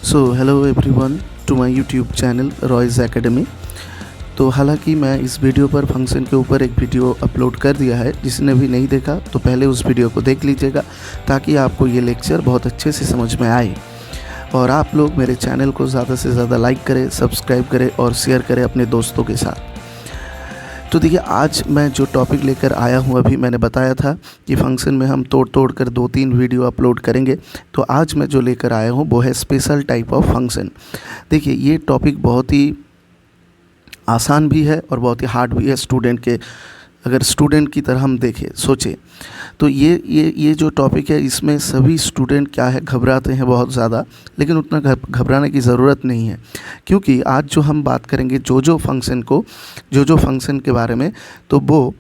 So hello everyone to my YouTube channel Roy's academy. तो हालांकि मैं इस वीडियो पर फंक्शन के ऊपर एक वीडियो अपलोड कर दिया है। जिसने भी नहीं देखा तो पहले उस वीडियो को देख लीजिएगा ताकि आपको ये लेक्चर बहुत अच्छे से समझ में आए। और आप लोग मेरे चैनल को ज़्यादा से ज़्यादा लाइक करें, सब्सक्राइब करें और शेयर करें अपने दोस्तों के साथ। तो देखिए, आज मैं जो टॉपिक लेकर आया हूँ, अभी मैंने बताया था कि फंक्शन में हम तोड़ कर 2-3 वीडियो अपलोड करेंगे। तो आज मैं जो लेकर आया हूँ वो है स्पेशल टाइप ऑफ फंक्शन। देखिए, ये टॉपिक बहुत ही आसान भी है और बहुत ही हार्ड भी है स्टूडेंट के। अगर स्टूडेंट की तरह हम देखें, सोचें तो ये जो टॉपिक है, इसमें सभी स्टूडेंट क्या है, घबराते हैं बहुत ज़्यादा। लेकिन उतना घबराने की ज़रूरत नहीं है, क्योंकि आज जो हम बात करेंगे जो फंक्शन के बारे में, तो वो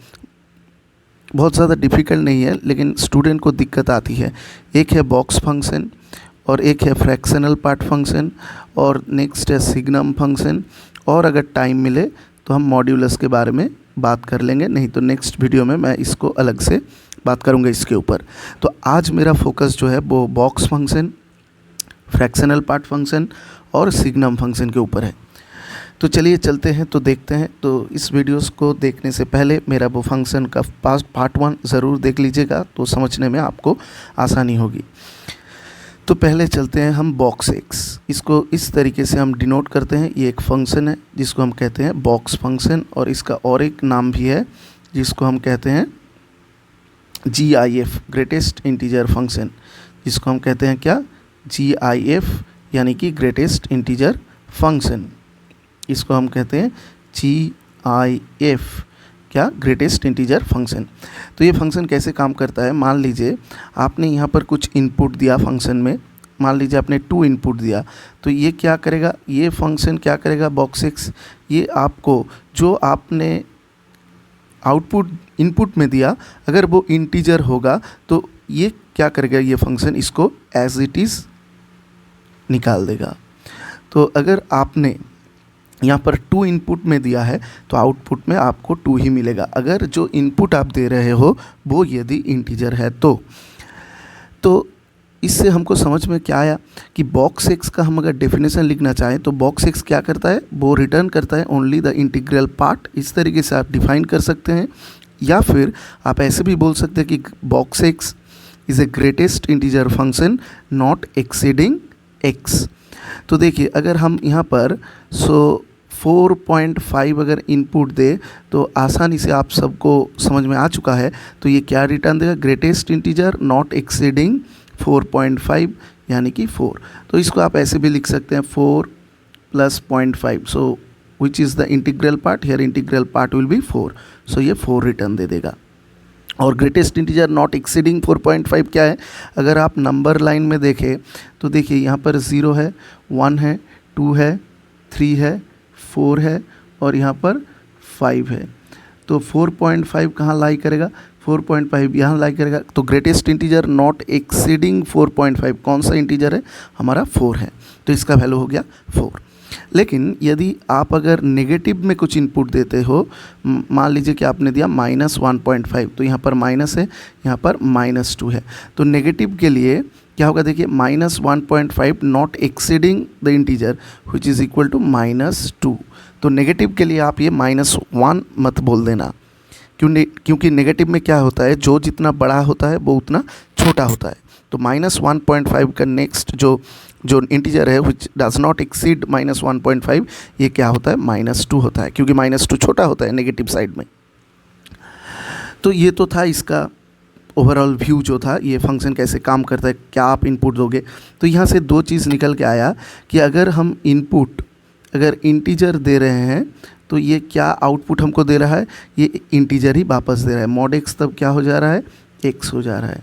बहुत ज़्यादा डिफ़िकल्ट नहीं है, लेकिन स्टूडेंट को दिक्कत आती है। एक है बॉक्स फंक्शन, और एक है फ्रैक्शनल पार्ट फंक्शन, और नेक्स्ट है सिग्नम फंक्शन, और अगर टाइम मिले तो हम मॉड्यूलस के बारे में बात कर लेंगे। नहीं तो नेक्स्ट वीडियो में मैं इसको अलग से बात करूंगा इसके ऊपर। तो आज मेरा फोकस जो है वो box function, fractional part function और सिग्नम फंक्शन के ऊपर है। तो चलिए चलते हैं, तो देखते हैं। तो इस वीडियोस को देखने से पहले मेरा वो फंक्शन का पार्ट 1 ज़रूर देख लीजिएगा, तो समझने में आपको आसानी होगी। तो पहले चलते हैं हम बॉक्स एक्स। इसको इस तरीके से हम डिनोट करते हैं। ये एक फंक्शन है जिसको हम कहते हैं बॉक्स फंक्शन, और इसका और एक नाम भी है जिसको हम कहते हैं GIF, ग्रेटेस्ट इंटीजर फंक्शन। जिसको हम कहते हैं क्या, GIF, यानी कि ग्रेटेस्ट इंटीजर फंक्शन। इसको हम कहते हैं GIF, क्या, ग्रेटेस्ट इंटीजर फंक्शन। तो ये फंक्शन कैसे काम करता है, मान लीजिए आपने यहाँ पर कुछ इनपुट दिया फंक्शन में। मान लीजिए आपने 2 इनपुट दिया, तो ये क्या करेगा, ये फंक्शन क्या करेगा, बॉक्स एक्स, ये आपको जो आपने आउटपुट इनपुट में दिया, अगर वो इंटीजर होगा तो ये क्या करेगा, ये फंक्शन इसको एज इट इज़ निकाल देगा। तो अगर आपने यहाँ पर 2 इनपुट में दिया है तो आउटपुट में आपको 2 ही मिलेगा, अगर जो इनपुट आप दे रहे हो वो यदि इंटीजर है तो इससे हमको समझ में क्या आया कि बॉक्स एक्स का हम अगर डेफिनेशन लिखना चाहें तो बॉक्स एक्स क्या करता है, वो रिटर्न करता है ओनली द इंटीग्रल पार्ट। इस तरीके से आप डिफाइन कर सकते हैं, या फिर आप ऐसे भी बोल सकते हैं कि box X is a greatest integer function not exceeding x. तो देखिए, अगर हम यहाँ पर 4.5 अगर इनपुट दे तो आसानी से आप सबको समझ में आ चुका है। तो ये क्या रिटर्न देगा, ग्रेटेस्ट इंटीजर नॉट एक्सीडिंग 4.5, यानी कि 4। तो इसको आप ऐसे भी लिख सकते हैं 4 + 0.5, so which is the integral part, here integral part will be 4। So ये 4 रिटर्न दे देगा। और ग्रेटेस्ट इंटीजर नॉट एक्सीडिंग 4.5 क्या है, अगर आप नंबर लाइन में देखें तो देखिए यहाँ पर 0 है, 1 है, 2 है, 3 है, 4 है, और यहाँ पर 5 है। तो 4.5 कहाँ लाई करेगा, 4.5 यहाँ लाई करेगा। तो ग्रेटेस्ट इंटीजर नॉट एक्सीडिंग 4.5 कौन सा इंटीजर है, हमारा 4 है। तो इसका वैल्यू हो गया 4। लेकिन यदि आप अगर नेगेटिव में कुछ इनपुट देते हो, मान लीजिए कि आपने दिया -1.5, तो यहाँ पर माइनस है, यहाँ पर -2 है। तो नेगेटिव के लिए क्या होगा, देखिए -1.5 not exceeding the integer which is equal to -2। तो नेगेटिव के लिए आप ये -1 मत बोल देना, क्योंकि नेगेटिव में क्या होता है, जो जितना बड़ा होता है वो उतना छोटा होता है। तो -1.5 का नेक्स्ट जो इंटीजर है विच डज नॉट एक्सीड -1.5, ये क्या होता है, -2 होता है, क्योंकि -2 छोटा होता है नेगेटिव साइड में। तो ये तो था इसका ओवरऑल व्यू जो था, ये फंक्शन कैसे काम करता है, क्या आप इनपुट दोगे। तो यहाँ से 2 चीज़ निकल के आया कि अगर हम इनपुट अगर इंटीजर दे रहे हैं तो ये क्या आउटपुट हमको दे रहा है, ये इंटीजर ही वापस दे रहा है। मॉड एक्स तब क्या हो जा रहा है, एक्स हो जा रहा है।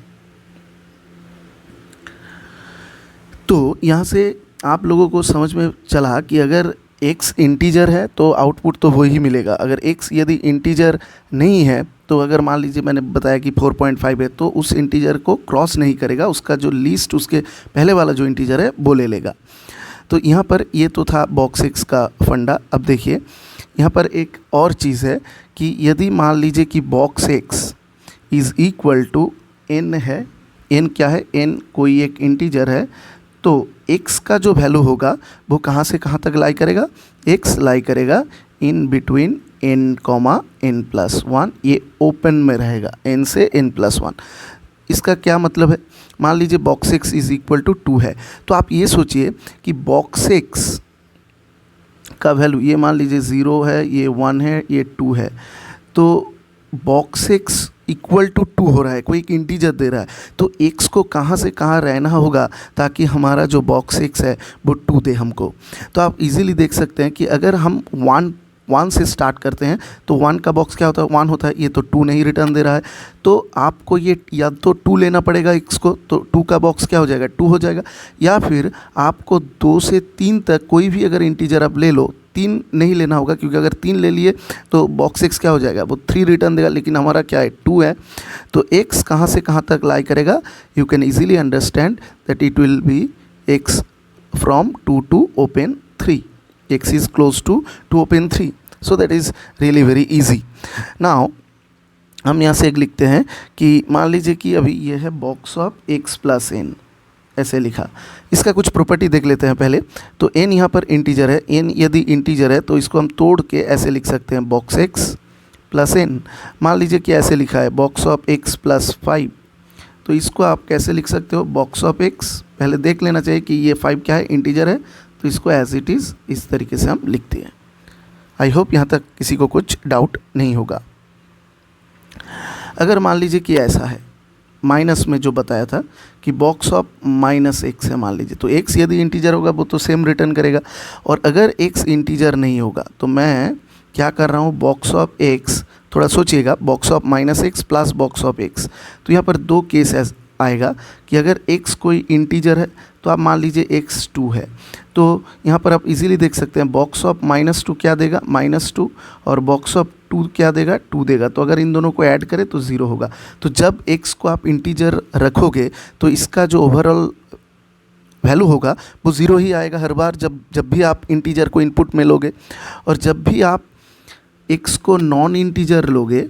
तो यहाँ से आप लोगों को समझ में चला कि अगर x इंटीजर है तो आउटपुट तो वही मिलेगा। अगर x यदि इंटीजर नहीं है तो अगर मान लीजिए मैंने बताया कि 4.5 है, तो उस इंटीजर को क्रॉस नहीं करेगा, उसका जो लीस्ट उसके पहले वाला जो इंटीजर है वो ले लेगा। तो यहाँ पर ये तो था बॉक्स एक्स का फंडा। अब देखिए यहाँ पर एक और चीज़ है कि यदि मान लीजिए कि box X is equal to n है, n क्या है, n कोई एक इंटीजर है, तो x का जो वैल्यू होगा वो कहाँ से कहाँ तक लाई करेगा, x लाई करेगा in between n comma n plus 1, ये ओपन में रहेगा n से n प्लस 1। इसका क्या मतलब है, मान लीजिए box x is equal to 2 है, तो आप ये सोचिए कि बॉक्स x का वैल्यू ये मान लीजिए 0 है, ये 1 है, ये 2 है, तो बॉक्स x इक्वल टू 2 हो रहा है, कोई एक इंटीजर दे रहा है, तो x को कहाँ से कहाँ रहना होगा ताकि हमारा जो बॉक्स x है वो 2 दे हमको। तो आप इजीली देख सकते हैं कि अगर हम 1 से स्टार्ट करते हैं तो 1 का बॉक्स क्या होता है, 1 होता है, ये तो 2 नहीं रिटर्न दे रहा है, तो आपको ये या तो 2 लेना पड़ेगा x को, तो 2 का बॉक्स क्या हो जाएगा, 2 हो जाएगा, या फिर आपको 2 से 3 तक कोई भी अगर इंटीजर आप ले लो, 3 नहीं लेना होगा क्योंकि अगर 3 ले लिए तो बॉक्स x क्या हो जाएगा, वो 3 रिटर्न देगा, लेकिन हमारा क्या है 2 है, तो x कहाँ से कहाँ तक लाई करेगा, you can easily understand that it will be x from 2 to open 3, x is close to open 3, so that is really very easy. Now हम यहाँ से एक लिखते हैं कि मान लीजिए कि अभी ये है box of x plus n, ऐसे लिखा, इसका कुछ प्रॉपर्टी देख लेते हैं पहले। तो n यहाँ पर इंटीजर है, n यदि इंटीजर है तो इसको हम तोड़ के ऐसे लिख सकते हैं बॉक्स x प्लस n। मान लीजिए कि ऐसे लिखा है बॉक्स ऑफ x प्लस 5, तो इसको आप कैसे लिख सकते हो, बॉक्स ऑफ x, पहले देख लेना चाहिए कि ये 5 क्या है, इंटीजर है, तो इसको एज इट इज़ इस तरीके से हम लिखते हैं। आई होप यहाँ तक किसी को कुछ डाउट नहीं होगा। अगर मान लीजिए कि ऐसा है, माइनस में जो बताया था कि बॉक्स ऑफ माइनस x है मान लीजिए, तो x यदि इंटीजर होगा वो तो सेम रिटर्न करेगा, और अगर x इंटीजर नहीं होगा तो मैं क्या कर रहा हूँ, बॉक्स ऑफ x, थोड़ा सोचिएगा, box of minus x plus box of x, तो यहाँ पर 2 केस आएगा कि अगर x कोई इंटीजर है तो आप मान लीजिए x 2 है, तो यहाँ पर आप इजीली देख सकते हैं बॉक्स ऑफ -2 क्या देगा, -2, और बॉक्स ऑफ 2 क्या देगा, 2 देगा, तो अगर इन दोनों को ऐड करें तो 0 होगा। तो जब x को आप इंटीजर रखोगे तो इसका जो ओवरऑल वैल्यू होगा वो 0 ही आएगा हर बार जब भी आप इंटीजर को इनपुट में लोगे, और जब भी आप x को नॉन इंटीजर लोगे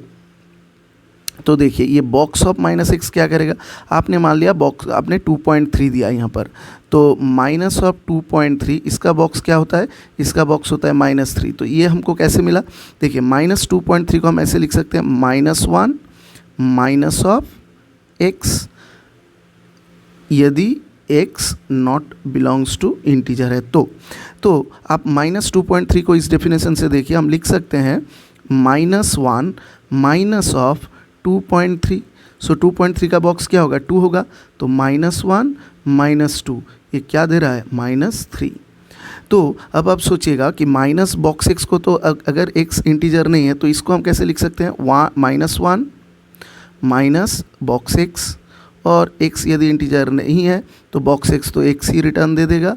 तो देखिए ये बॉक्स ऑफ -x क्या करेगा, आपने मान लिया बॉक्स आपने 2.3 दिया यहाँ पर, तो माइनस ऑफ 2.3 इसका बॉक्स क्या होता है, इसका बॉक्स होता है -3, तो ये हमको कैसे मिला, देखिए -2.3 को हम ऐसे लिख सकते हैं -1 माइनस ऑफ x, यदि x not belongs to integer है तो आप -2.3 को इस डेफिनेशन से देखिए, हम लिख सकते हैं -1 माइनस ऑफ 2.3, सो 2.3 का बॉक्स क्या होगा, 2 होगा, तो -1 -2 ये क्या दे रहा है, -3। तो अब आप सोचिएगा कि माइनस बॉक्स x को, तो अगर x इंटीजर नहीं है तो इसको हम कैसे लिख सकते हैं, -1 माइनस बॉक्स x, और x यदि इंटीजर नहीं है तो बॉक्स x तो x ही रिटर्न दे देगा,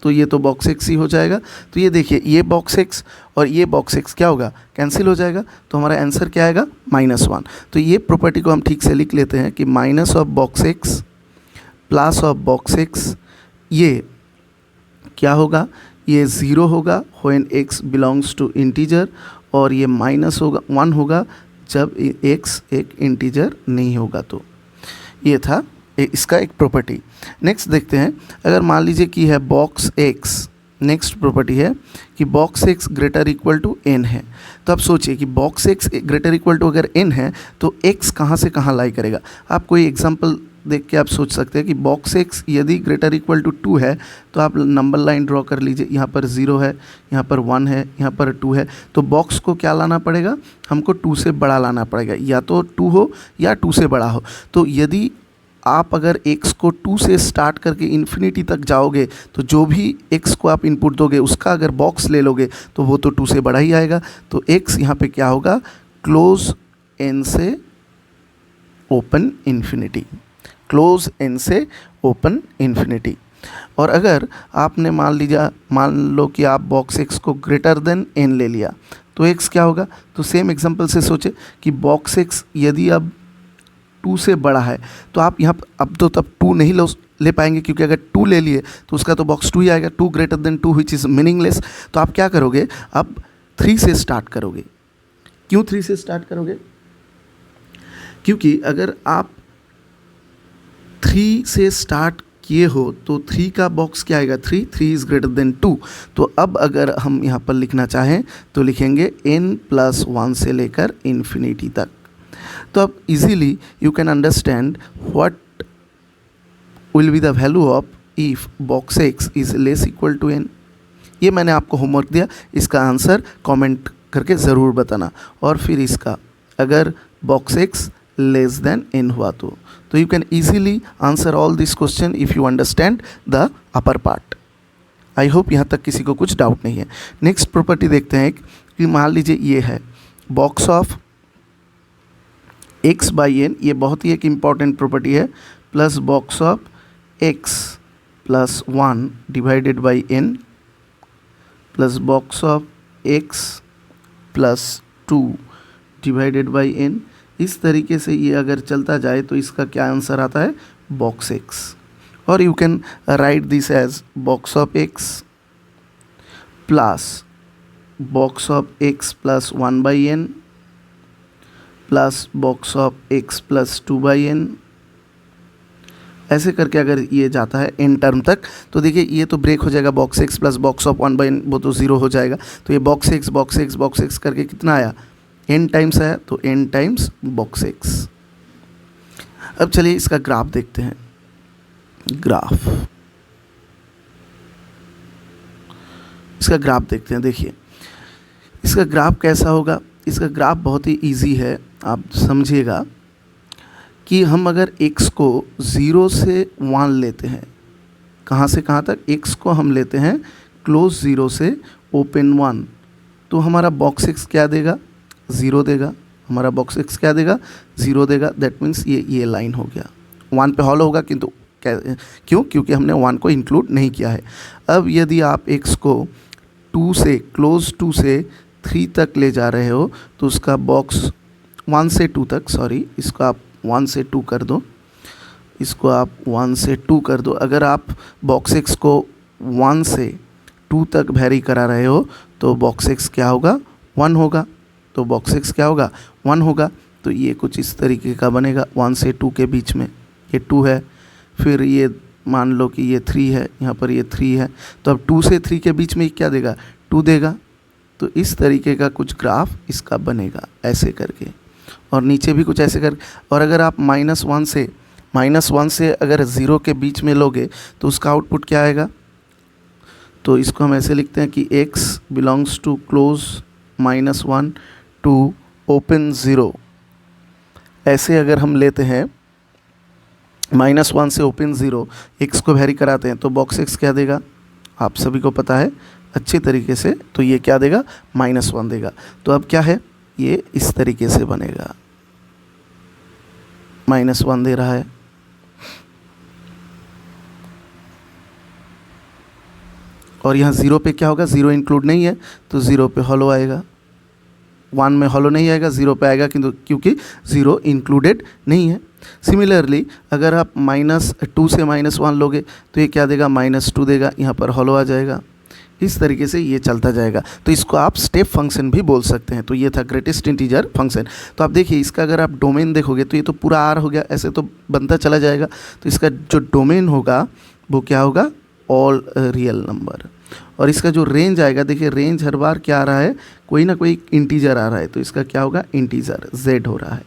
तो ये तो बॉक्स x ही हो जाएगा। तो ये देखिए ये बॉक्स x और ये बॉक्स x क्या होगा, कैंसिल हो जाएगा, तो हमारा आंसर क्या आएगा, -1। तो ये प्रॉपर्टी को हम ठीक से लिख लेते हैं कि minus of box x plus of box x, ये क्या होगा, ये 0 होगा when x belongs to integer, और ये -1 होगा जब x एक इंटीजर नहीं होगा। तो ये था इसका एक प्रॉपर्टी। नेक्स्ट देखते हैं, अगर मान लीजिए कि है बॉक्स x, नेक्स्ट प्रॉपर्टी है कि box x greater equal to n है, तो आप सोचिए कि box x greater equal to अगर n है तो x कहाँ से कहाँ लाई करेगा। आप कोई एग्जांपल देख के आप सोच सकते हैं कि बॉक्स x यदि ग्रेटर इक्वल टू 2 है तो आप नंबर लाइन ड्रॉ कर लीजिए, यहाँ पर 0 है, यहाँ पर 1 है, यहाँ पर 2 है, तो बॉक्स को क्या लाना पड़ेगा, हमको 2 से बड़ा लाना पड़ेगा, या तो 2 हो या 2 से बड़ा हो। तो यदि आप अगर x को 2 से स्टार्ट करके इन्फिनिटी तक जाओगे तो जो भी x को आप इनपुट दोगे उसका अगर बॉक्स ले लोगे तो वो तो 2 से बड़ा ही आएगा। तो x यहाँ पे क्या होगा, क्लोज n से ओपन इन्फिनिटी, क्लोज n से ओपन इन्फिनिटी। और अगर आपने मान लो कि आप बॉक्स x को ग्रेटर देन n ले लिया तो x क्या होगा, तो सेम एग्जांपल से सोचे कि बॉक्स x यदि अब 2 से बड़ा है तो आप यहाँ अब तो तब 2 नहीं ले पाएंगे, क्योंकि अगर 2 ले लिए तो उसका तो बॉक्स 2 ही आएगा, 2 greater than 2 which is meaningless. तो आप क्या करोगे, अब 3 से स्टार्ट करोगे। क्यों 3 से स्टार्ट करोगे, क्योंकि अगर आप 3 से स्टार्ट किए हो तो 3 का बॉक्स क्या आएगा, 3 इज़ ग्रेटर देन 2। तो अब अगर हम यहाँ पर लिखना चाहें तो लिखेंगे n+1 से लेकर इन्फिनिटी तक। तो अब easily you can understand what will be the value of if box x is less equal to n। ये मैंने आपको होमवर्क दिया, इसका आंसर कमेंट करके ज़रूर बताना। और फिर इसका अगर box x less than n हुआ तो you can easily answer all this question if you understand the upper part. I hope यहाँ तक किसी को कुछ डाउट नहीं है। नेक्स्ट प्रॉपर्टी देखते हैं कि मान लीजिए ये है box of x by n, ये बहुत ही एक इम्पॉर्टेंट प्रॉपर्टी है, plus box of x+1 divided by n plus box of x+2 divided by n। इस तरीके से ये अगर चलता जाए तो इसका क्या आंसर आता है, बॉक्स x। और you can write this as box of x plus box of x+1 by n plus box of x+2 by n। ऐसे करके अगर ये जाता है n टर्म तक तो देखिए ये तो ब्रेक हो जाएगा, box x plus box of 1 by n वो तो 0 हो जाएगा। तो ये बॉक्स x करके कितना आया, n टाइम्स आया, तो n टाइम्स बॉक्स x। अब चलिए इसका ग्राफ देखते हैं। ग्राफ, इसका ग्राफ देखते हैं। देखिए इसका ग्राफ कैसा होगा। इसका ग्राफ बहुत ही इजी है, आप समझिएगा कि हम अगर x को 0 से 1 लेते हैं, कहाँ से कहाँ तक, x को हम लेते हैं क्लोज 0 से ओपन 1, तो हमारा बॉक्स x क्या देगा, 0 देगा। हमारा बॉक्स x क्या देगा, 0 देगा। दैट मीन्स ये लाइन हो गया, 1 पे हॉलो होगा, किंतु क्यों, क्योंकि हमने 1 को इंक्लूड नहीं किया है। अब यदि आप x को 2 से क्लोज 2 से 3 तक ले जा रहे हो तो उसका बॉक्स 1 से 2 तक, सॉरी इसको आप 1 से 2 कर दो, इसको आप 1 से 2 कर दो। अगर आप बॉक्स x को 1 से 2 तक वैरी करा रहे हो तो बॉक्स x क्या होगा, 1 होगा। तो बॉक्स x क्या होगा, 1 होगा। तो ये कुछ इस तरीके का बनेगा, 1 से 2 के बीच में ये 2 है, फिर ये मान लो कि ये 3 है, यहाँ पर ये 3 है, तो अब 2 से 3 के बीच में क्या देगा, 2 देगा। तो इस तरीके का कुछ ग्राफ इसका बनेगा ऐसे करके, और नीचे भी कुछ ऐसे कर। और अगर आप -1 से अगर 0 के बीच में लोगे तो उसका आउटपुट क्या आएगा, तो इसको हम ऐसे लिखते हैं कि x belongs to close -1 to open 0। ऐसे अगर हम लेते हैं -1 से ओपन 0, x को वैरी कराते हैं तो बॉक्स x क्या देगा, आप सभी को पता है अच्छी तरीके से, तो ये क्या देगा, -1 देगा। तो अब क्या है, ये इस तरीके से बनेगा, -1 दे रहा है। और यहाँ 0 पे क्या होगा, 0 इंक्लूड नहीं है तो 0 पे हॉलो आएगा, 1 में हॉलो नहीं आएगा, 0 पे आएगा, किंतु क्योंकि 0 इंक्लूडेड नहीं है। सिमिलरली अगर आप -2 से -1 लोगे तो ये क्या देगा, -2 देगा, यहाँ पर हॉलो आ जाएगा। इस तरीके से ये चलता जाएगा। तो इसको आप स्टेप फंक्शन भी बोल सकते हैं। तो ये था ग्रेटेस्ट इंटीजर फंक्शन। तो आप देखिए इसका अगर आप डोमेन देखोगे तो ये तो पूरा आर हो गया, ऐसे तो बनता चला जाएगा। तो इसका जो डोमेन होगा वो क्या होगा, ऑल रियल नंबर। और इसका जो रेंज आएगा, देखिए रेंज हर बार क्या आ रहा है, कोई ना कोई इंटीजर आ रहा है, तो इसका क्या होगा, इंटीजर z हो रहा है,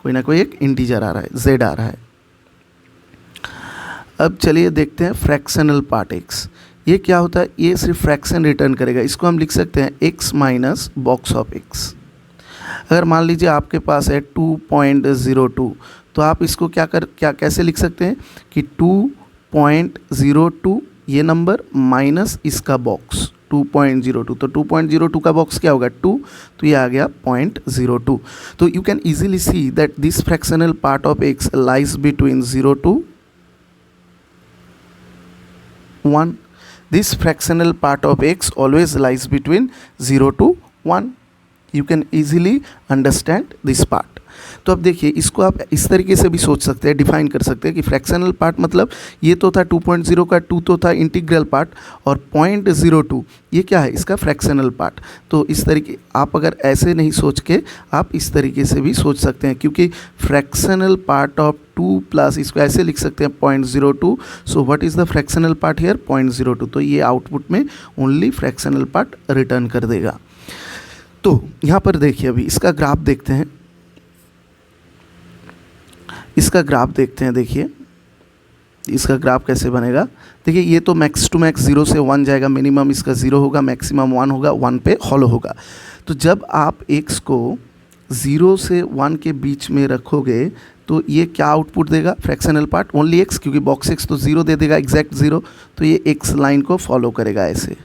कोई ना कोई एक इंटीजर आ रहा है, z आ रहा है। अब चलिए देखते हैं फ्रैक्शनल पार्ट x। ये क्या होता है, ये सिर्फ फ्रैक्शन रिटर्न करेगा। इसको हम लिख सकते हैं x minus box of x। अगर मान लीजिए आपके पास है 2.02, तो आप इसको कैसे लिख सकते हैं कि 2.02 ये नंबर माइनस इसका बॉक्स 2.02, तो 2.02 का बॉक्स क्या होगा, 2, तो ये आ गया 0.02। तो you can easily see that this fractional part of x lies between 0 to 1. This fractional part of x always lies between 0 to 1. You can easily understand this part. तो अब देखिए, इसको आप इस तरीके से भी सोच सकते हैं, डिफाइन कर सकते हैं कि फ्रैक्शनल पार्ट मतलब ये तो था 2.0 का 2 तो था इंटीग्रल पार्ट, और 0.02 ये क्या है, इसका फ्रैक्शनल पार्ट। तो इस तरीके आप अगर ऐसे नहीं सोच के आप इस तरीके से भी सोच सकते हैं, क्योंकि फ्रैक्शनल पार्ट ऑफ 2 प्लस इसको ऐसे लिख सकते हैं 0.02। So what is the fractional part here, 0.02। तो ये आउटपुट में ओनली फ्रैक्शनल पार्ट रिटर्न कर देगा। तो यहाँ पर देखिए, अभी इसका ग्राफ देखते हैं, इसका ग्राफ देखते हैं। देखिए इसका ग्राफ कैसे बनेगा। देखिए ये तो मैक्स टू मैक्स 0 से 1 जाएगा, मिनिमम इसका 0 होगा, मैक्सिमम 1 होगा, 1 पे हॉलो होगा। तो जब आप x को 0 से 1 के बीच में रखोगे तो ये क्या आउटपुट देगा, फ्रैक्शनल पार्ट ओनली x, क्योंकि बॉक्स x तो 0 दे देगा, एग्जैक्ट 0। तो ये x लाइन को फॉलो करेगा ऐसे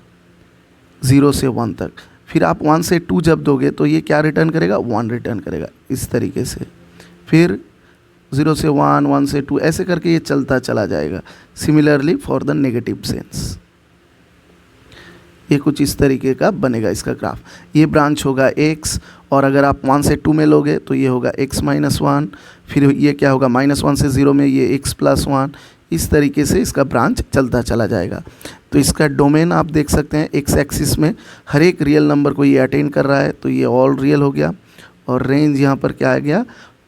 0 से 1 तक। फिर आप 1 से 2 जब दोगे तो ये क्या रिटर्न करेगा, 1 रिटर्न करेगा इस तरीके से। फिर 0 से 1, 1 से 2 ऐसे करके ये चलता चला जाएगा। Similarly for the negative sense ये कुछ इस तरीके का बनेगा इसका ग्राफ। ये ब्रांच होगा x, और अगर आप 1 से 2 में लोगे तो ये होगा x माइनस 1। फिर ये क्या होगा, -1 से 0 में ये x प्लस 1। इस तरीके से इसका ब्रांच चलता चला जाएगा। तो इसका डोमेन आप देख सकते हैं, x एक्सिस में हर एक रियल नंबर को ये अटेन कर रहा है, तो ये ऑल रियल हो गया। और रेंज यहाँ पर क्या आ गया,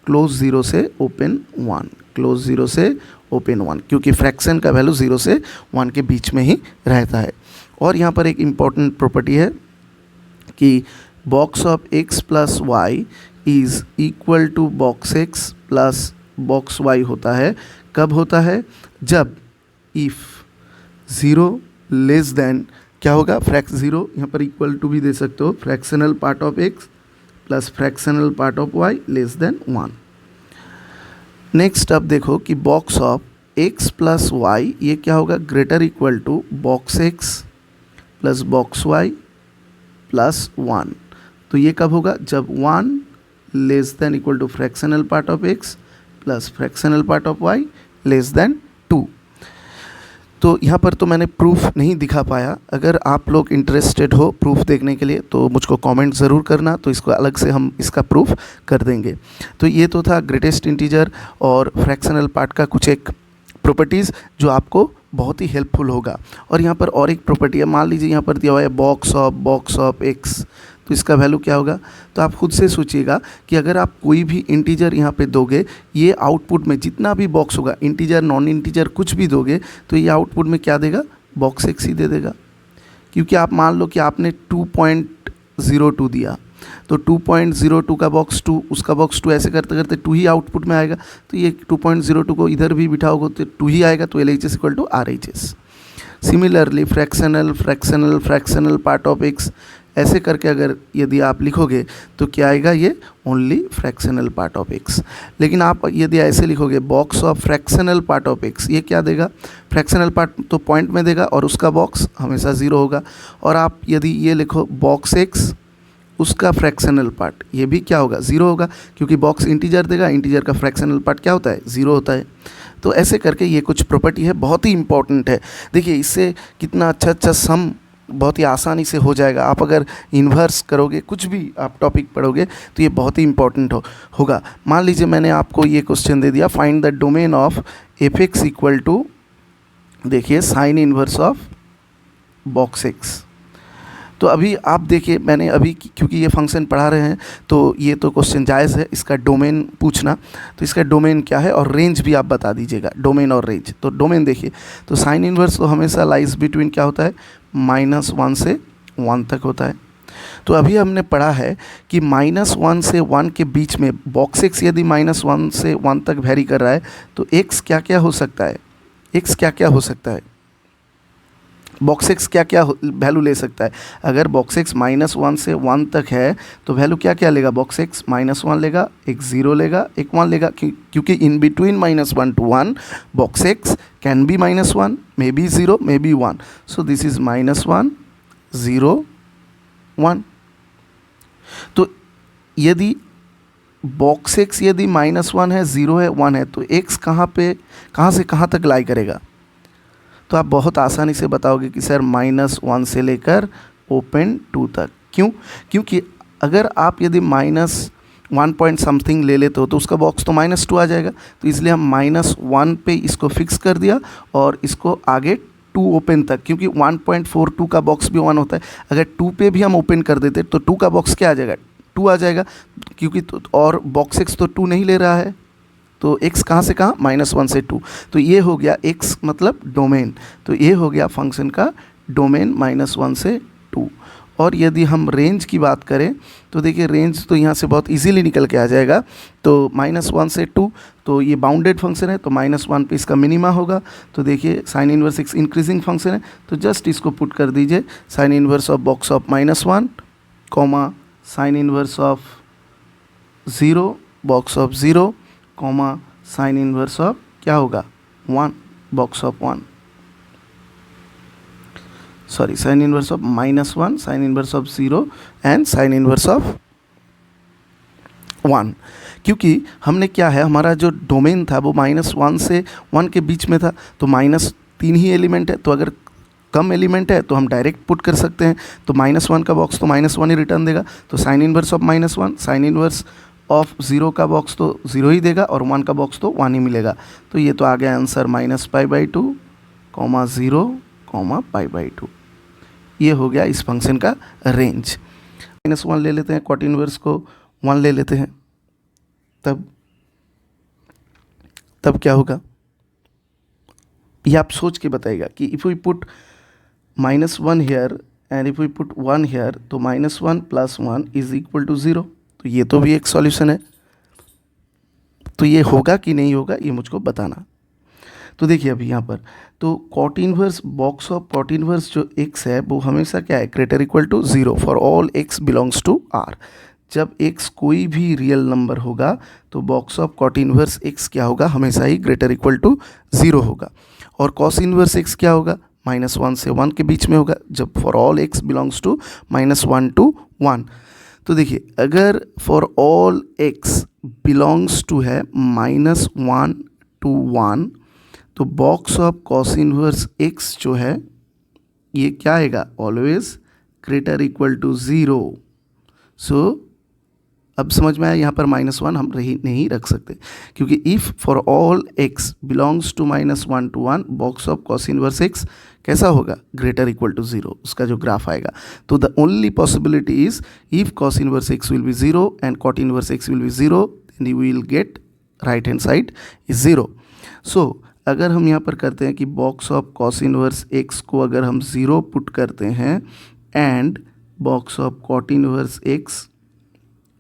क्लोज 0 से ओपन 1, क्लोज 0 से ओपन 1, क्योंकि फ्रैक्शन का वैल्यू 0 से 1 के बीच में ही रहता है। और यहाँ पर एक इम्पॉर्टेंट प्रॉपर्टी है कि box of x plus Y is equal to box x plus box y होता है। कब होता है, जब इफ़ 0 लेस देन क्या होगा, 0 यहाँ पर इक्वल टू भी दे सकते हो, fractional part of x plus fractional part of y less than 1। Next अब देखो कि box of x plus Y ये क्या होगा, greater equal to box x plus box y plus 1। तो ये कब होगा, जब 1 less than equal to fractional part of x plus fractional part of y less than 2। तो यहाँ पर तो मैंने प्रूफ नहीं दिखा पाया। अगर आप लोग इंटरेस्टेड हो प्रूफ देखने के लिए तो मुझको कमेंट ज़रूर करना, तो इसको अलग से हम इसका प्रूफ कर देंगे। तो ये तो था ग्रेटेस्ट इंटीजर और फ्रैक्शनल पार्ट का कुछ एक प्रॉपर्टीज़ जो आपको बहुत ही हेल्पफुल होगा। और यहाँ पर और एक प्रॉपर्टी है, मान लीजिए यहाँ पर दिया हुआ है बॉक्स ऑफ x, तो इसका वैल्यू क्या होगा। तो आप खुद से सोचिएगा कि अगर आप कोई भी इंटीजर यहाँ पे दोगे, ये आउटपुट में जितना भी बॉक्स होगा, इंटीजर नॉन इंटीजर कुछ भी दोगे, तो ये आउटपुट में क्या देगा, बॉक्स x ही दे देगा। क्योंकि आप मान लो कि आपने 2.02 दिया, तो 2.02 का बॉक्स 2, उसका बॉक्स 2, ऐसे करते करते 2 ही आउटपुट में आएगा। तो ये 2.02 को इधर भी बिठाओगे तो 2 ही आएगा, तो LHS equal to RHS। Similarly fractional part of x ऐसे करके अगर यदि आप लिखोगे तो क्या आएगा, ये only fractional part of x। लेकिन आप यदि ऐसे लिखोगे box of fractional part of x, ये क्या देगा, फ्रैक्शनल पार्ट तो पॉइंट में देगा और उसका बॉक्स हमेशा 0 होगा। और आप यदि ये लिखो बॉक्स x, उसका फ्रैक्शनल पार्ट, ये भी क्या होगा, 0 होगा, क्योंकि बॉक्स इंटीजर देगा, इंटीजर का फ्रैक्शनल पार्ट क्या होता है, 0 होता है। तो ऐसे करके ये कुछ प्रॉपर्टी है, बहुत ही इंपॉर्टेंट है। देखिए इससे कितना अच्छा सम बहुत ही आसानी से हो जाएगा। आप अगर इन्वर्स करोगे, कुछ भी आप टॉपिक पढ़ोगे, तो ये बहुत ही इंपॉर्टेंट होगा। मान लीजिए मैंने आपको ये क्वेश्चन दे दिया, find the domain of f(x) equal to, देखिए sine inverse of box x। तो अभी आप देखिए, मैंने अभी क्योंकि ये फंक्शन पढ़ा रहे हैं तो ये तो क्वेश्चन जायज़ है इसका डोमेन पूछना। तो इसका डोमेन क्या है और रेंज भी आप बता दीजिएगा, डोमेन और रेंज। तो डोमेन देखिए, तो साइन इन्वर्स तो हमेशा लाइज बिटवीन क्या होता है, -1 से 1 तक होता है। तो अभी हमने पढ़ा है कि -1 से 1 के बीच में बॉक्स x यदि -1 से 1 तक वेरी कर रहा है तो x क्या क्या हो सकता है, x क्या क्या हो सकता है, बॉक्स x क्या क्या वैल्यू ले सकता है। अगर बॉक्स x -1 से 1 तक है तो वैल्यू क्या क्या लेगा, बॉक्स x -1 लेगा, एक 0 लेगा, एक 1 लेगा, क्योंकि in between -1 to 1 box x can be -1, may be 0, may be 1। So this is -1, 0, 1। तो यदि बॉक्स x यदि -1 है, 0 है, 1 है, तो x कहाँ से कहाँ तक लाई करेगा। तो आप बहुत आसानी से बताओगे कि सर -1 से लेकर ओपन 2 तक। क्यों, क्योंकि अगर आप यदि माइनस 1 पॉइंट समथिंग ले लेते हो तो उसका बॉक्स तो -2 आ जाएगा, तो इसलिए हम -1 पे इसको फिक्स कर दिया और इसको आगे 2 ओपन तक, क्योंकि 1.42 का बॉक्स भी 1 होता है, अगर 2 पे भी हम ओपन कर देते तो 2 का बॉक्स क्या आ जाएगा, 2 आ जाएगा, क्योंकि और बॉक्स x तो 2 नहीं ले रहा है, तो x कहाँ से कहाँ, -1 से 2, तो ये हो गया x मतलब डोमेन, तो ये हो गया फंक्शन का डोमेन -1 से 2। और यदि हम रेंज की बात करें तो देखिए रेंज तो यहाँ से बहुत इजीली निकल के आ जाएगा, तो -1 से 2, तो ये बाउंडेड फंक्शन है तो -1 पे इसका मिनिमा होगा, तो देखिए sine inverse x increasing function है, तो जस्ट इसको पुट कर दीजिए, sine inverse of box of -1 comma sine inverse of 0 box of 0 comma sine inverse of क्या होगा 1 box of 1, sorry sine inverse of -1 sine inverse of 0 and sine inverse of 1, क्योंकि हमने क्या है, हमारा जो डोमेन था वो -1 से 1 के बीच में था, तो -3 ही एलिमेंट है, तो अगर कम एलिमेंट है तो हम डायरेक्ट पुट कर सकते हैं, तो -1 का बॉक्स तो -1 ही रिटर्न देगा, तो sine inverse of -1 sine inverse of 0 का बॉक्स तो 0 ही देगा और 1 का बॉक्स तो 1 ही मिलेगा, तो ये तो आ गया आंसर -π/2 0 π/2, ये हो गया इस फंक्शन का रेंज। -1 ले लेते हैं, कॉट इनवर्स को 1 ले लेते हैं, तब क्या होगा ये आप सोच के बताइएगा कि if we put -1 here and if we put 1 here तो -1 + 1 इज इक्वल टू 0, तो ये तो भी एक सॉल्यूशन है, तो ये होगा कि नहीं होगा ये मुझको बताना। तो देखिए अभी यहाँ पर तो cot inverse box of cot inverse जो x है वो हमेशा क्या है, greater equal to 0 for all x belongs to R, जब x कोई भी रियल नंबर होगा तो box of cot inverse x क्या होगा, हमेशा ही ग्रेटर इक्वल टू 0 होगा, और कॉस इनवर्स x क्या होगा, -1 से 1 के बीच में होगा, जब for all x belongs to -1 to 1। तो देखिए अगर for all x belongs to है -1 to 1, तो box of cos inverse x जो है ये क्या आएगा, always greater equal to 0। So अब समझ में आया, यहाँ पर -1 हम नहीं रख सकते, क्योंकि if for all x belongs to -1 to 1 box of cos inverse x कैसा होगा, ग्रेटर इक्वल टू 0, उसका जो ग्राफ आएगा, तो the only possibility is if cos inverse x will be 0 and cot inverse x will be 0, then you will get right hand side is 0। So अगर हम यहाँ पर करते हैं कि box of cos inverse x को अगर हम 0 पुट करते हैं and box of cot inverse x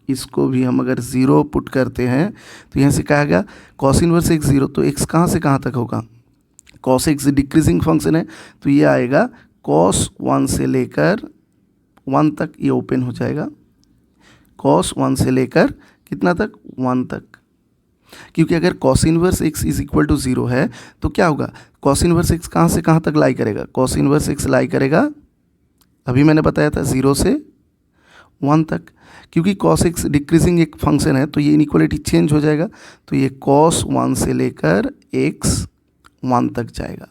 इसको भी हम अगर 0 पुट करते हैं, तो यहाँ से क्या आएगा, कॉस इनवर्स x 0, तो x कहाँ से कहाँ तक होगा, कॉस x डिक्रीजिंग फंक्शन है, तो ये आएगा कॉस 1 से लेकर 1 तक, ये ओपन हो जाएगा, कॉस 1 से लेकर कितना तक, 1 तक, क्योंकि अगर cos inverse x is equal to 0 है तो क्या होगा, कॉस इनवर्स x कहाँ से कहाँ तक लाई करेगा, कॉस इनवर्स x लाई करेगा, अभी मैंने बताया था 0 से 1 तक, क्योंकि cos x डिक्रीजिंग एक फंक्शन है तो ये इनइक्वालिटी चेंज हो जाएगा, तो ये cos 1 से लेकर x 1 तक जाएगा।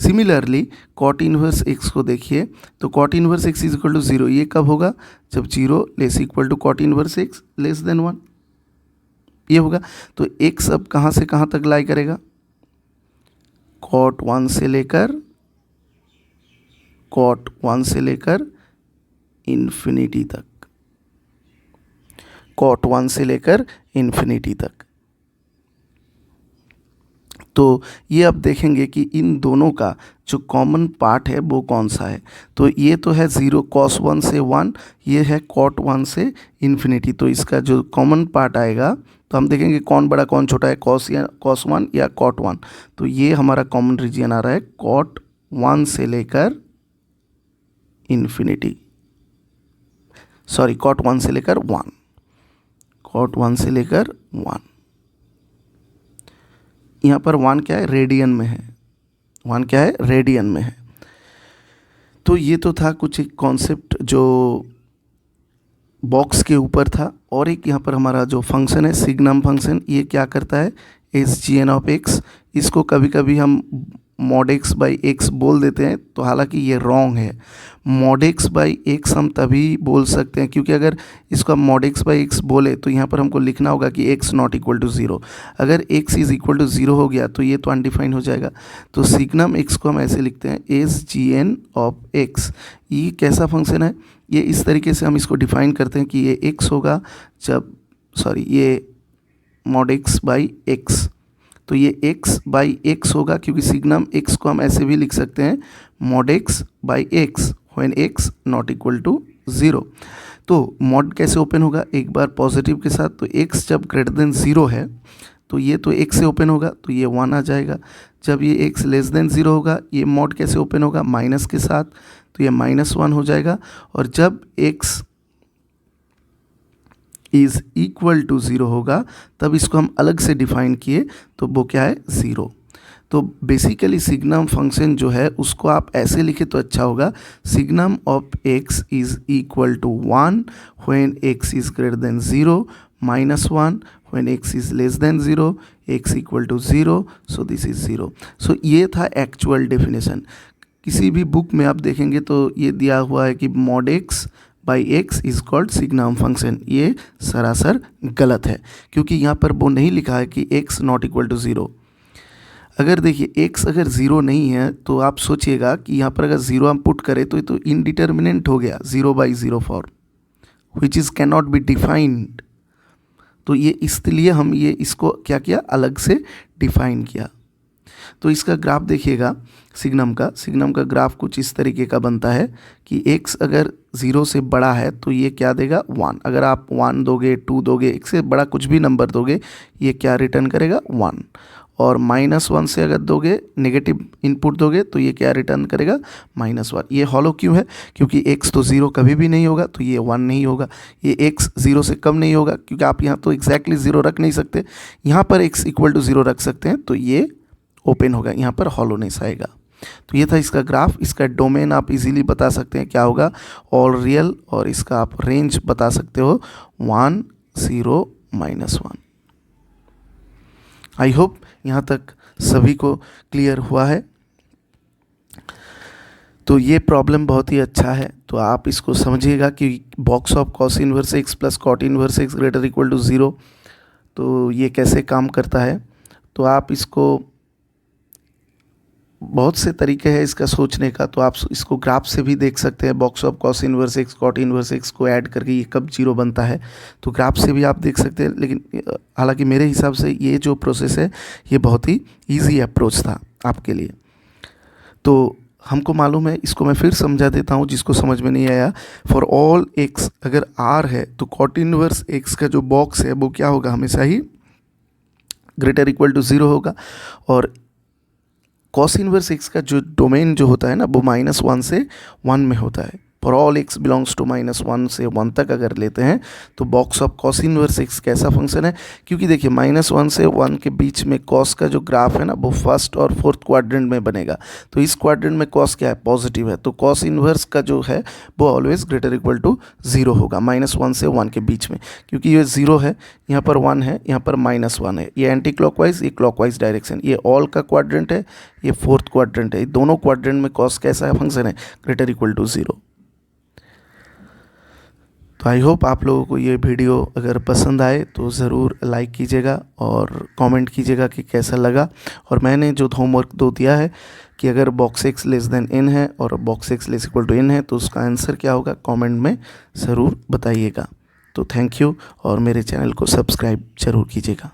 सिमिलरली कॉट इनवर्स x को देखिए, तो cot inverse x is equal to 0, ये कब होगा, जब 0 less equal to cot inverse x less than 1, ये होगा, तो x अब कहाँ से कहाँ तक लाई करेगा, कॉट 1 से लेकर इन्फिनिटी तक, कॉट 1 से लेकर इन्फिनिटी तक। तो ये अब देखेंगे कि इन दोनों का जो कॉमन पार्ट है वो कौन सा है, तो ये तो है 0 cos 1 से 1, ये है cot 1 से इन्फिनिटी, तो इसका जो कॉमन पार्ट आएगा तो हम देखेंगे कौन बड़ा कौन छोटा है, cos 1 या cot 1, तो ये हमारा कॉमन रीजन आ रहा है cot 1 से लेकर इन्फिनिटी, सॉरी cot 1 से लेकर 1, cot 1 से लेकर 1, यहाँ पर 1 क्या है, रेडियन में है, 1 क्या है, रेडियन में है। तो ये तो था कुछ एक कॉन्सेप्ट जो बॉक्स के ऊपर था, और एक यहाँ पर हमारा जो फंक्शन है सिग्नम फंक्शन, ये क्या करता है, S G N of X, इसको कभी कभी हम mod x बाई एक्स बोल देते हैं, तो हालांकि ये रॉन्ग है। mod x बाई एक्स हम तभी बोल सकते हैं क्योंकि अगर इसको हम mod x बाई एक्स बोले तो यहाँ पर हमको लिखना होगा कि x not equal to zero. अगर x is equal to zero हो गया तो ये तो अनडिफाइंड हो जाएगा। तो सिग्नम x को हम ऐसे लिखते हैं S G N of x। ये कैसा फंक्शन है, ये इस तरीके से हम इसको डिफाइन करते हैं कि ये x होगा जब ये mod x बाई एक्स, तो ये x बाई एक्स होगा क्योंकि सिग्नम x को हम ऐसे भी लिख सकते हैं mod x by X when x not equal to zero. तो मॉड कैसे ओपन होगा, एक बार पॉजिटिव के साथ, तो x जब ग्रेटर देन ज़ीरो है तो ये तो x से ओपन होगा तो ये 1 आ जाएगा। जब ये x लेस देन ज़ीरो होगा ये मॉड कैसे ओपन होगा, माइनस के साथ, तो ये -1 हो जाएगा। और जब x is equal to zero होगा तब इसको हम अलग से डिफाइन किए तो वो क्या है, ज़ीरो। तो बेसिकली सिग्नम फंक्शन जो है उसको आप ऐसे लिखे तो अच्छा होगा, signum of x is equal to 1 when x is greater than zero, -1 when x is less than zero, x equal to zero, so this is zero. So ये था एक्चुअल डेफिनेशन। किसी भी बुक में आप देखेंगे तो ये दिया हुआ है कि mod x by x is called signum function. ये सरासर गलत है क्योंकि यहाँ पर वो नहीं लिखा है कि x not equal to zero. अगर देखिए x अगर ज़ीरो नहीं है तो आप सोचिएगा कि यहाँ पर अगर ज़ीरो हम पुट करें तो ये तो इनडिटर्मिनेंट हो गया, zero by zero form which is can not be defined. तो ये इसलिए हम ये इसको क्या किया, अलग से डिफाइन किया। तो इसका ग्राफ देखिएगा सिग्नम का ग्राफ कुछ इस तरीके का बनता है कि x अगर ज़ीरो से बड़ा है तो ये क्या देगा, 1। अगर आप 1 दोगे, 2 दोगे, एक से बड़ा कुछ भी नंबर दोगे ये क्या रिटर्न करेगा, 1। और -1 से अगर दोगे, नेगेटिव इनपुट दोगे तो ये क्या रिटर्न करेगा, -1। ये हॉलो क्यों है, क्योंकि x तो ज़ीरो कभी भी नहीं होगा तो ये 1 नहीं होगा। ये x ज़ीरो से कम नहीं होगा क्योंकि आप यहाँ तो एग्जैक्टली ज़ीरो रख नहीं सकते, यहाँ पर x इक्वल टू ज़ीरो रख सकते हैं तो ये ओपन होगा, यहाँ पर हॉलोनेस आएगा। तो ये था इसका ग्राफ। इसका डोमेन आप इजीली बता सकते हैं क्या होगा, ऑल रियल, और इसका आप रेंज बता सकते हो 1 0 -1। आई होप यहाँ तक सभी को क्लियर हुआ है। तो ये प्रॉब्लम बहुत ही अच्छा है, तो आप इसको समझिएगा कि box of cos inverse X plus cot inverse X greater equal to zero, तो ये कैसे काम करता है। तो आप इसको, बहुत से तरीके हैं इसका सोचने का, तो आप इसको ग्राफ से भी देख सकते हैं। Box of cos inverse X cot inverse X को ऐड करके ये कब जीरो बनता है, तो ग्राफ से भी आप देख सकते हैं। लेकिन हालांकि मेरे हिसाब से ये जो प्रोसेस है ये बहुत ही इजी अप्रोच था आपके लिए। तो हमको मालूम है, इसको मैं फिर समझा देता हूँ जिसको समझ में नहीं आया। फॉर ऑल एक्स अगर आर है तो कॉट इनवर्स एक्स का जो बॉक्स है वो क्या होगा, हमेशा ही ग्रेटर इक्वल टू ज़ीरो होगा। और कॉस इनवर्स एक्स का जो डोमेन जो होता है ना वो -1 से 1 में होता है। For all X belongs to -1 से 1 तक अगर लेते हैं तो box of cos inverse X कैसा फंक्शन है, क्योंकि देखिए -1 से 1 के बीच में कॉस का जो ग्राफ है ना वो फर्स्ट और फोर्थ क्वाड्रेंट में बनेगा। तो इस क्वाड्रेंट में कॉस क्या है, पॉजिटिव है, तो कॉस इनवर्स का जो है वो always greater equal to zero होगा -1 से 1 के बीच में, क्योंकि ये ज़ीरो है, यहाँ पर 1 है, यहाँ पर -1 है। ये एंटी क्लॉकवाइज, ये क्लॉकवाइज डायरेक्शन, ये ऑल का क्वाड्रेंट है, ये फोर्थ क्वाड्रेंट है। दोनों क्वाड्रेंट में कॉस कैसा है फंक्शन है, ग्रेटर इक्वल टू ज़ीरो। तो आई होप आप लोगों को ये वीडियो अगर पसंद आए तो ज़रूर लाइक कीजिएगा और कमेंट कीजिएगा कि कैसा लगा। और मैंने जो होमवर्क दिया है कि अगर box X less than n है और box X less equal to n है तो उसका आंसर क्या होगा, कमेंट में ज़रूर बताइएगा। तो थैंक यू, और मेरे चैनल को सब्सक्राइब ज़रूर कीजिएगा।